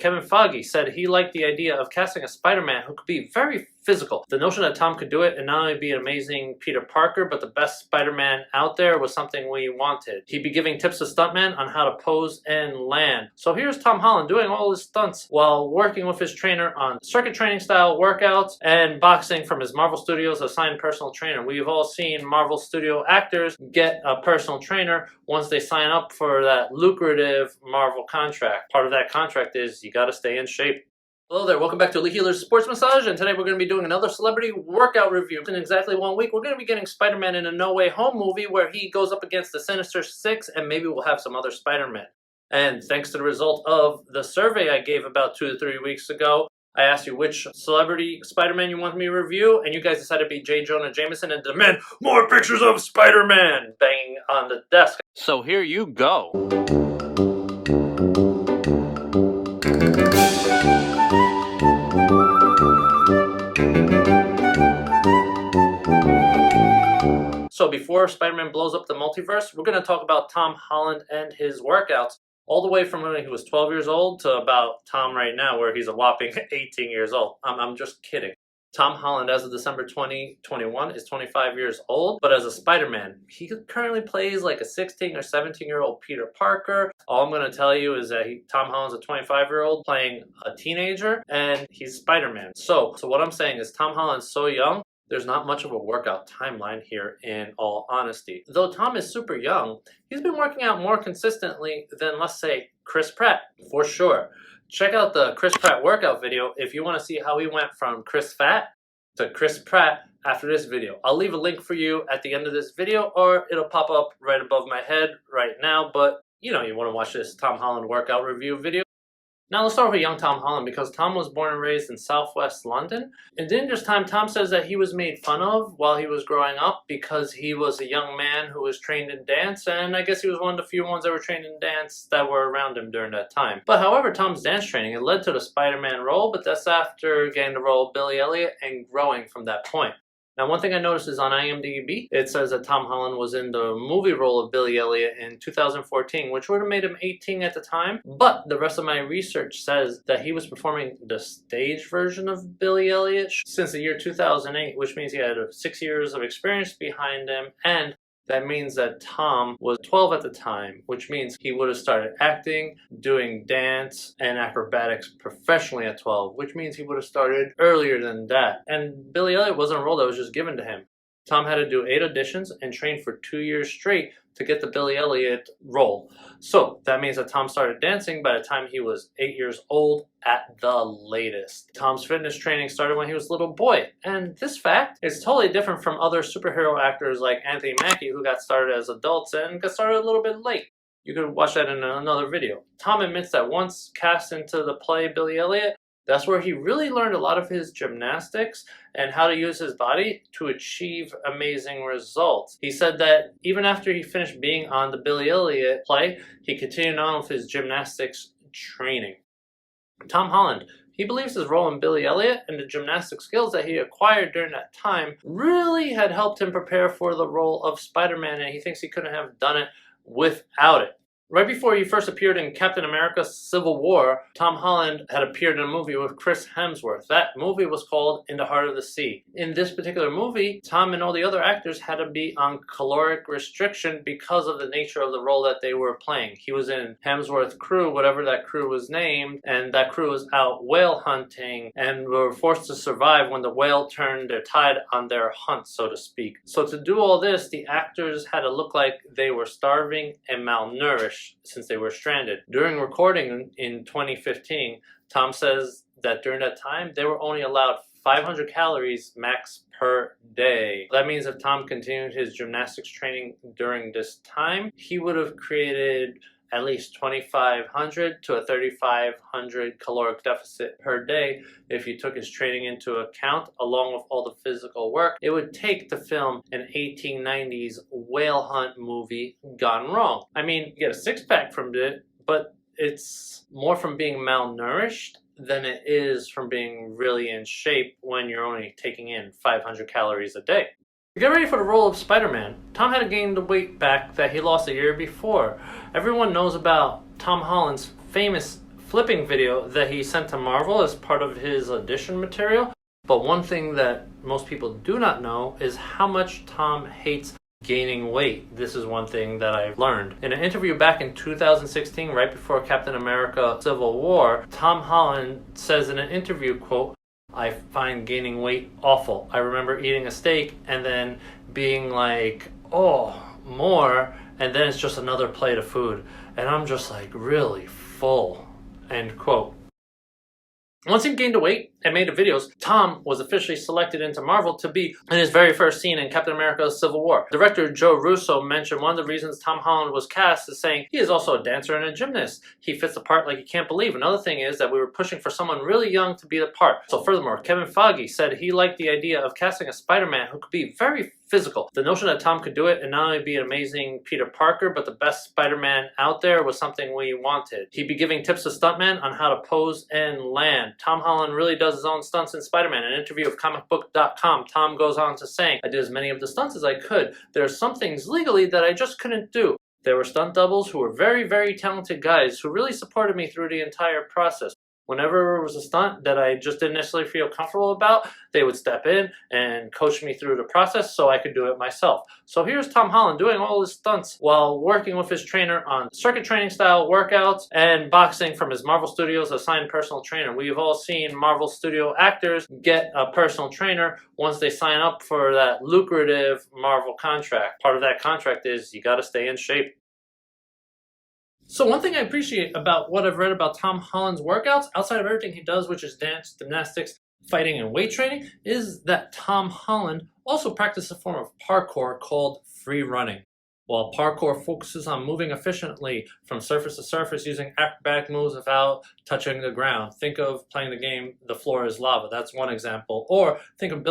Kevin Feige said he liked the idea of casting a Spider-Man who could be very physical. The notion that Tom could do it and not only be an amazing Peter Parker, but the best Spider-Man out there was something we wanted. He'd be giving tips to stuntmen on how to pose and land. So here's Tom Holland doing all his stunts while working with his trainer on circuit training style workouts and boxing from his Marvel Studios assigned personal trainer. We've all seen Marvel Studio actors get a personal trainer once they sign up for that lucrative Marvel contract. Part of that contract is you gotta stay in shape. Hello there, welcome back to Elite Healer's Sports Massage, and today we're going to be doing another celebrity workout review. In exactly 1 week, we're going to be getting Spider-Man in a No Way Home movie where he goes up against the Sinister Six, and maybe we'll have some other Spider-Man. And thanks to the result of the survey I gave about 2 to 3 weeks ago, I asked you which celebrity Spider-Man you want me to review, and you guys decided to be Jonah Jameson and demand more pictures of Spider-Man banging on the desk. So here you go. So before Spider-Man blows up the multiverse, we're going to talk about Tom Holland and his workouts, all the way from when he was 12 years old to about Tom right now, where he's a whopping 18 years old. I'm just kidding. Tom Holland, as of December 2021, is 25 years old, but as a Spider-Man, he currently plays like a 16 or 17-year-old Peter Parker. All I'm going to tell you is that Tom Holland's a 25-year-old playing a teenager, and he's Spider-Man. So what I'm saying is Tom Holland's so young, there's not much of a workout timeline here, in all honesty. Though Tom is super young, he's been working out more consistently than, let's say, Chris Pratt, for sure. Check out the Chris Pratt workout video if you want to see how he went from Chris Fat to Chris Pratt after this video. I'll leave a link for you at the end of this video, or it'll pop up right above my head right now, but you know you want to watch this Tom Holland workout review video. Now let's start with young Tom Holland, because Tom was born and raised in Southwest London. In Dangerous Time, Tom says that he was made fun of while he was growing up because he was a young man who was trained in dance, and I guess he was one of the few ones that were trained in dance that were around him during that time. But however, Tom's dance training, it led to the Spider-Man role, but that's after getting the role of Billy Elliot and growing from that point. Now, one thing I noticed is on IMDb, it says that Tom Holland was in the movie role of Billy Elliot in 2014, which would have made him 18 at the time. But the rest of my research says that he was performing the stage version of Billy Elliot since the year 2008, which means he had 6 years of experience behind him, and that means that Tom was 12 at the time, which means he would have started acting, doing dance, and acrobatics professionally at 12, which means he would have started earlier than that. And Billy Elliot wasn't a role that was just given to him. Tom had to do 8 auditions and train for 2 years straight to get the Billy Elliot role. So that means that Tom started dancing by the time he was 8 years old at the latest. Tom's fitness training started when he was a little boy. And this fact is totally different from other superhero actors like Anthony Mackie, who got started as adults and got started a little bit late. You could watch that in another video. Tom admits that once cast into the play Billy Elliot, that's where he really learned a lot of his gymnastics and how to use his body to achieve amazing results. He said that even after he finished being on the Billy Elliot play, he continued on with his gymnastics training. Tom Holland, he believes his role in Billy Elliot and the gymnastic skills that he acquired during that time really had helped him prepare for the role of Spider-Man, and he thinks he couldn't have done it without it. Right before he first appeared in Captain America Civil War, Tom Holland had appeared in a movie with Chris Helmsworth. That movie was called In the Heart of the Sea. In this particular movie, Tom and all the other actors had to be on caloric restriction because of the nature of the role that they were playing. He was in Helmsworth crew, whatever that crew was named, and that crew was out whale hunting and were forced to survive when the whale turned their tide on their hunt, so to speak. So to do all this, the actors had to look like they were starving and malnourished since they were stranded. During recording in 2015, Tom says that during that time, they were only allowed 500 calories max per day. That means if Tom continued his gymnastics training during this time, he would have created at least 2,500 to a 3,500 caloric deficit per day if you took his training into account, along with all the physical work it would take to film an 1890s whale hunt movie gone wrong. I mean, you get a six-pack from it, but it's more from being malnourished than it is from being really in shape when you're only taking in 500 calories a day. To get ready for the role of Spider-Man, Tom had to gain the weight back that he lost a year before. Everyone knows about Tom Holland's famous flipping video that he sent to Marvel as part of his audition material. But one thing that most people do not know is how much Tom hates gaining weight. This is one thing that I've learned. In an interview back in 2016, right before Captain America Civil War, Tom Holland says in an interview, quote, "I find gaining weight awful. I remember eating a steak and then being like, oh, more, and then it's just another plate of food. And I'm just like really full," end quote. Once he gained the weight and made the videos, Tom was officially selected into Marvel to be in his very first scene in Captain America Civil War. Director Joe Russo mentioned one of the reasons Tom Holland was cast is saying he is also a dancer and a gymnast. He fits the part like you can't believe. Another thing is that we were pushing for someone really young to be the part. So furthermore, Kevin Feige said he liked the idea of casting a Spider-Man who could be very physical. The notion that Tom could do it and not only be an amazing Peter Parker, but the best Spider-Man out there was something we wanted. He'd be giving tips to stuntmen on how to pose and land. Tom Holland really does his own stunts in Spider-Man. In an interview with comicbook.com, Tom goes on to say, "I did as many of the stunts as I could. There are some things legally that I just couldn't do. There were stunt doubles who were very, very talented guys who really supported me through the entire process. Whenever it was a stunt that I just didn't necessarily feel comfortable about, they would step in and coach me through the process so I could do it myself." So here's Tom Holland doing all his stunts while working with his trainer on circuit training style workouts and boxing from his Marvel Studios assigned personal trainer. We've all seen Marvel Studio actors get a personal trainer once they sign up for that lucrative Marvel contract. Part of that contract is you got to stay in shape. So one thing I appreciate about what I've read about Tom Holland's workouts, outside of everything he does, which is dance, gymnastics, fighting, and weight training, is that Tom Holland also practices a form of parkour called free running. While parkour focuses on moving efficiently from surface to surface using acrobatic moves without touching the ground. Think of playing the game The Floor is Lava. That's one example. Or think of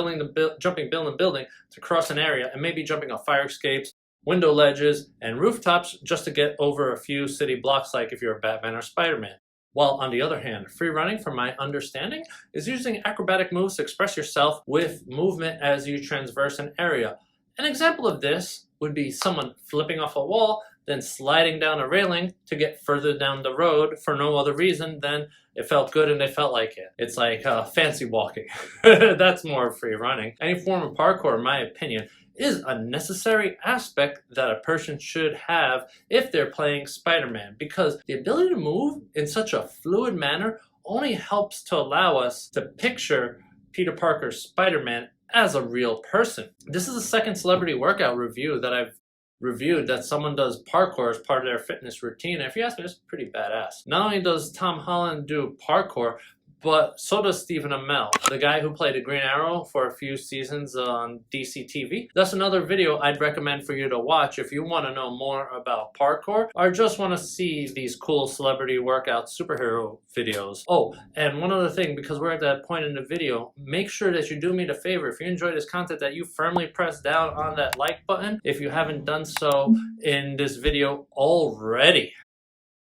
jumping building building to cross an area and maybe jumping off fire escapes, window ledges, and rooftops just to get over a few city blocks like if you're a Batman or Spider-Man. While on the other hand, free running, from my understanding, is using acrobatic moves to express yourself with movement as you traverse an area. An example of this would be someone flipping off a wall, then sliding down a railing to get further down the road for no other reason than it felt good and they felt like it. It's like fancy walking. That's more free running. Any form of parkour, in my opinion, is a necessary aspect that a person should have if they're playing Spider-Man, because the ability to move in such a fluid manner only helps to allow us to picture Peter Parker's Spider-Man as a real person. This is the second celebrity workout review that I've reviewed that someone does parkour as part of their fitness routine. And if you ask me, it's pretty badass. Not only does Tom Holland do parkour, but so does Stephen Amell, the guy who played the Green Arrow for a few seasons on DC TV. That's another video I'd recommend for you to watch if you want to know more about parkour or just want to see these cool celebrity workout superhero videos. Oh, and one other thing, because we're at that point in the video, make sure that you do me the favor, if you enjoy this content, that you firmly press down on that like button if you haven't done so in this video already.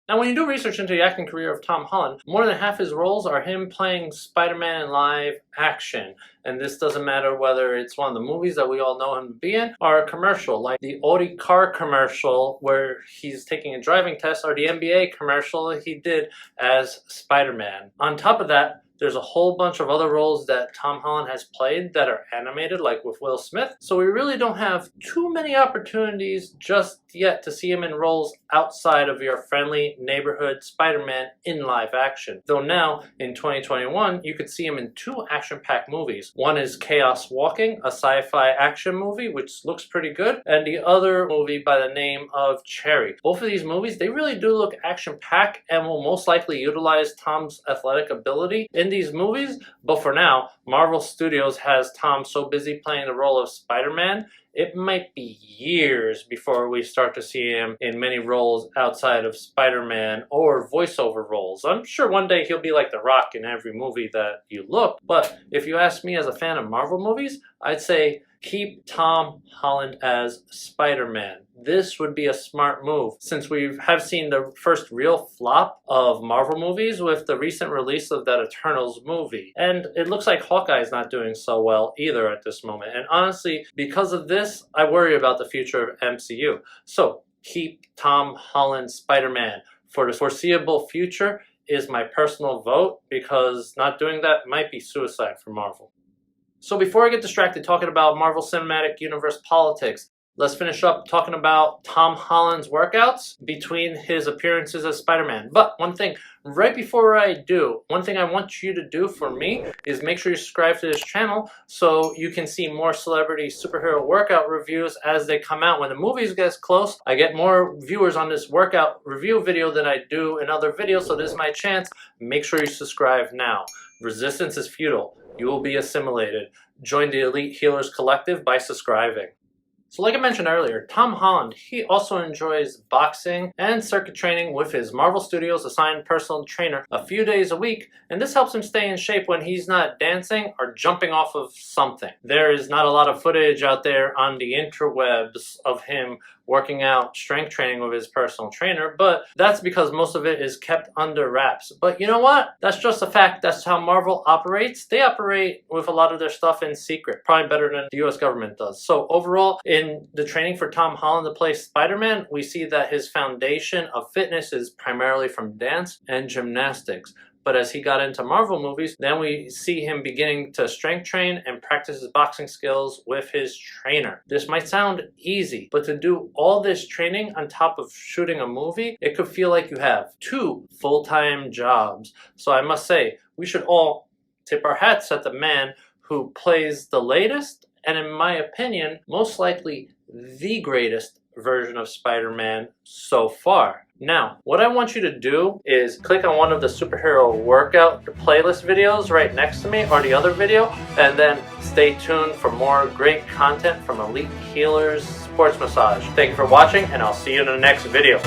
Now, when you do research into the acting career of Tom Holland, more than half his roles are him playing Spider-Man in live action. And this doesn't matter whether it's one of the movies that we all know him to be in, or a commercial, like the Audi car commercial where he's taking a driving test, or the NBA commercial he did as Spider-Man. On top of that, there's a whole bunch of other roles that Tom Holland has played that are animated, like with Will Smith. So we really don't have too many opportunities just yet to see him in roles outside of your friendly neighborhood Spider-Man in live action. Though now, in 2021, you could see him in two action-packed movies. One is Chaos Walking, a sci-fi action movie, which looks pretty good, and the other movie by the name of Cherry. Both of these movies, they really do look action-packed and will most likely utilize Tom's athletic ability in these movies, but for now, Marvel Studios has Tom so busy playing the role of Spider-Man, it might be years before we start to see him in many roles outside of Spider-Man or voiceover roles. I'm sure one day he'll be like The Rock in every movie that you look, but if you ask me as a fan of Marvel movies, I'd say keep Tom Holland as Spider-Man. This would be a smart move, since we have seen the first real flop of Marvel movies with the recent release of that Eternals movie. And it looks like Hawkeye's not doing so well either at this moment. And honestly, because of this, I worry about the future of MCU. So keep Tom Holland Spider-Man for the foreseeable future is my personal vote, because not doing that might be suicide for Marvel. So before I get distracted talking about Marvel Cinematic Universe politics, let's finish up talking about Tom Holland's workouts between his appearances as Spider-Man. But one thing, right before I do, one thing I want you to do for me is make sure you subscribe to this channel so you can see more celebrity superhero workout reviews as they come out. When the movies get close, I get more viewers on this workout review video than I do in other videos, so this is my chance. Make sure you subscribe now. Resistance is futile. You will be assimilated. Join the Elite Healers Collective by subscribing. So like I mentioned earlier, Tom Holland, he also enjoys boxing and circuit training with his Marvel Studios assigned personal trainer a few days a week, and this helps him stay in shape when he's not dancing or jumping off of something. There is not a lot of footage out there on the interwebs of him working out strength training with his personal trainer, but that's because most of it is kept under wraps. But you know what? That's just a fact. That's how Marvel operates. They operate with a lot of their stuff in secret, probably better than the US government does. So overall, in the training for Tom Holland to play Spider-Man, we see that his foundation of fitness is primarily from dance and gymnastics. But as he got into Marvel movies, then we see him beginning to strength train and practice his boxing skills with his trainer. This might sound easy, but to do all this training on top of shooting a movie, it could feel like you have 2 full-time jobs. So I must say, we should all tip our hats at the man who plays the latest, and in my opinion, most likely the greatest version of Spider-Man so far. Now, what I want you to do is click on one of the superhero workout playlist videos right next to me, or the other video, and then stay tuned for more great content from Elite Healers Sports Massage. Thank you for watching, and I'll see you in the next video.